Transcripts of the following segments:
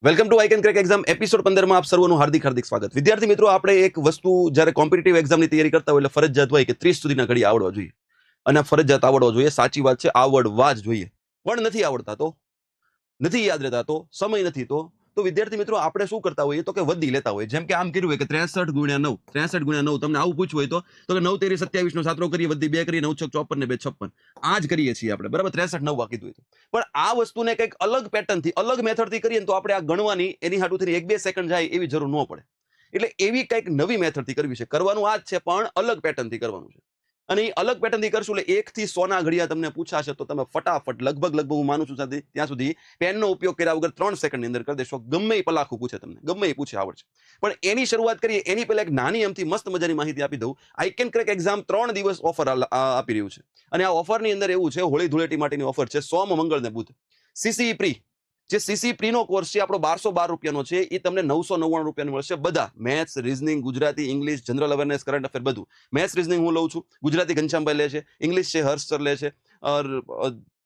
Welcome to I can crack exam episode 15 માં આપ સર્વનું હાર્દિક સ્વાગત. વિદ્યાર્થી મિત્રો, આપણે એક વસ્તુ જ્યારે કોમ્પિટિટિવ એક્ઝામની તૈયારી કરતા હોય એટલે ફરજિયાત હોય કે 30 સુધીના ઘડી આવડવા જોઈએ અને ફરજિયાત આવડવા જોઈએ. સાચી વાત છે, આવડવા જ જોઈએ. પણ નથી આવડતા તો, નથી યાદ રહેતા તો, સમય નથી તો વિદ્યાર્થી મિત્રો આપણે શું કરતા હોઈએ તો કે વધી લેતા હોય. જેમ કે આમ કર્યું હોય કે 63 ગુણ્યા 9, 63 ગુણ્યા 9 તમને આવું પૂછવું હોય તો કે 9 તેરી 27 નો સાતરો કરીએ, વધી 2 કરીએ, 9 છક 54 ને 2 56. આ જ કરીએ છીએ આપણે, બરાબર. 63 9 કીધું હોય તો. પણ આ વસ્તુને કંઈક અલગ પેટર્નથી, અલગ મેથડથી કરીએ ને તો આપણે આ ગણવાની એની હાટુથી 1-2 સેકન્ડ જાય એવી જરૂર ન પડે. એટલે એવી કંઈક નવી મેથડથી કરવી છે. કરવાનું આ જ છે, પણ અલગ પેટર્નથી કરવાનું છે. અને એ અલગ પેટર્નથી કરશું એટલે 1 થી 100 ના ઘડિયા તમને પૂછાશે તો તમે ફટાફટ લગભગ હું માનું છું ત્યાં સુધી પેનનો ઉપયોગ કર્યા વગર 3 સેકન્ડની અંદર કરી દેશો. ગમે એ પલાખું પૂછે તમને, ગમે એ પૂછે આવડશે. પણ એની શરૂઆત કરીએ એની પહેલા એક નાની એમથી મસ્ત મજાની માહિતી આપી દઉં. આઈ કેન ક્રેક એક્ઝામ 3 દિવસ ઓફર આપી રહ્યું છે. અને આ ઓફરની અંદર એવું છે, હોળી ધૂળેટી માટેની ઓફર છે. સોમ, મંગળ ને બુધ. સીસી પ્રી, જે સીસી પ્રીનો કોર્સ છે આપણો 1212 રૂપિયાનો છે, એ તમને 999 રૂપિયાનો મળશે. બધા maths, reasoning, Gujarati, English, general awareness, current affair બધું. મેથ્સ રીઝનિંગ હું લઉં છું, ગુજરાતી ઘનશ્યામભાઈ લે છે, ઇંગ્લિશ છે હર્ષ સર લે છે,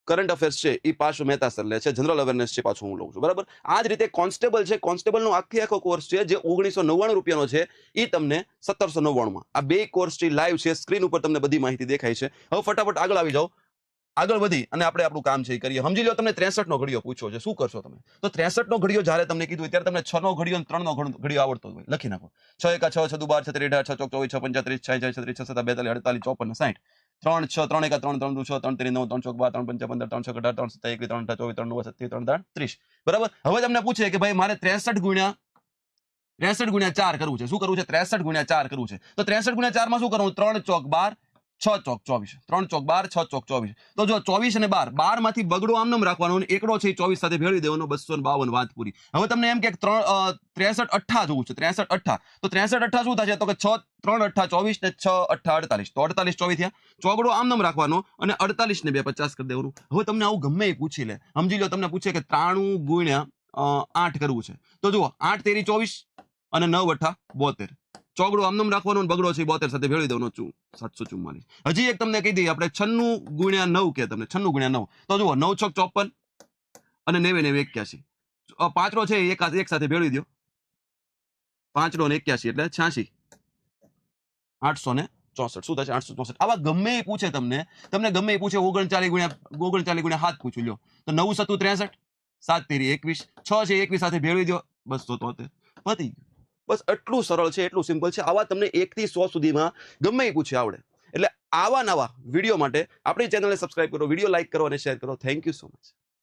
કરંટ અફેર્સ છે એ પાછું મહેતા સર લે છે, જનરલ અવેરનેસ છે પાછું હું લઉં છું, બરાબર. આ જ રીતે કોન્સ્ટેબલ છે, કોન્સ્ટેબલનો આખો કોર્સ છે જે 1999 રૂપિયાનો છે, એ તમને 1799 માં. આ બે કોર્સ લાઈવ છે, સ્ક્રીન ઉપર તમને બધી માહિતી દેખાય છે. હવે ફટાફટ આગળ આવી જાઓ. આગળ વધી અને આપણે આપણું કામ છે એ કરીએ. સમજી લો તમને 63 નો ઘડિયો પૂછ્યો છે, શું કરશો તમે? તો 63 નો ઘડિયો જ્યારે તમને કીધું હોય ત્યારે તમને 6 નો ઘડિયો અને 3 નો ઘડિયો આવડતો હોય. લખી નાખો. 6 એકા 6, 6 દુ 12, 6 તેરી 18, 6 ચોક 24, 6 35, 36, 36, 42, 48, 54, 60. 3 6, 3 એકા 3, 3 દુ 6, 3 તેરી 9, 3 ચોક 12, 3 5 15, 3 6 18, 3 7 21, 3 8 24, 3 9 27, 3 10 30. બરાબર. હવે તમને પૂછે કે ભાઈ મારે 63 ગુણ્યા 4 કરવું છે. શું કરવું છે? 63 ગુણ્યા 4 કરવું છે. તો 63 ગુણ્યા 4 માં શું કરવું? 3 ચોક 12, 6 ચોક 24. 3 ચોક 12, 6 ચોક 24. તો જો 24 અને 12, 12 માંથી બગડો આમ નામ રાખવાનો અને એકડો છે 24 સાથે ભેળવી દેવાનો. 252 વાત પૂરી. હવે તમને એમ કે 63 8 જોવું છે. 63 8. તો 63 8 શું થશે? તો કે 6 3 8 24 ને 6 8 48. તો 48 24 થયા. ચોગડો આમ નામ રાખવાનો અને 48 ને 2 50 કરી દેવાનું. હવે તમને આવું ગમે એ પૂછી લે. સમજી લો તમને પૂછે કે 93 ગુણ્યા 8 કરવું છે. તો જુઓ 8 તેરી 24 અને 9 8 72. ચોગડો આમનામ રાખવાનો, બગડો છે 72 સાથે ભેળવી દેવાનો. 744. હજી એક તમને કહી દઈએ આપણે 96 ગુણ્યા 9 કે તમને 96 ગુણ્યા 9. તો જુઓ 9 6 54 અને 9 9 81. પાંચડો છે એક સાથે ભેળવી દો. 5 ને 81 એટલે 86. 864. શું થશે? 864. આવા ગમે એ પૂછે તમને ગમે એ પૂછે 39 ગુણ્યા 7 પૂછ્યું લ્યો. તો 9 7 63, 7 તેરી 21, 6 છે 21 સાથે ભેળવી દો. 273. પતી ગયું. બસ એટલું સરળ છે, એટલું સિમ્પલ છે. આવા તમને 1 થી 100 સુધીમાં ગમે એ પૂછે આવડે. એટલે આવા નવા વિડીયો માટે આપણી ચેનલને સબસ્ક્રાઇબ કરો, વિડીયો લાઈક કરો અને શેર કરો. Thank you so much.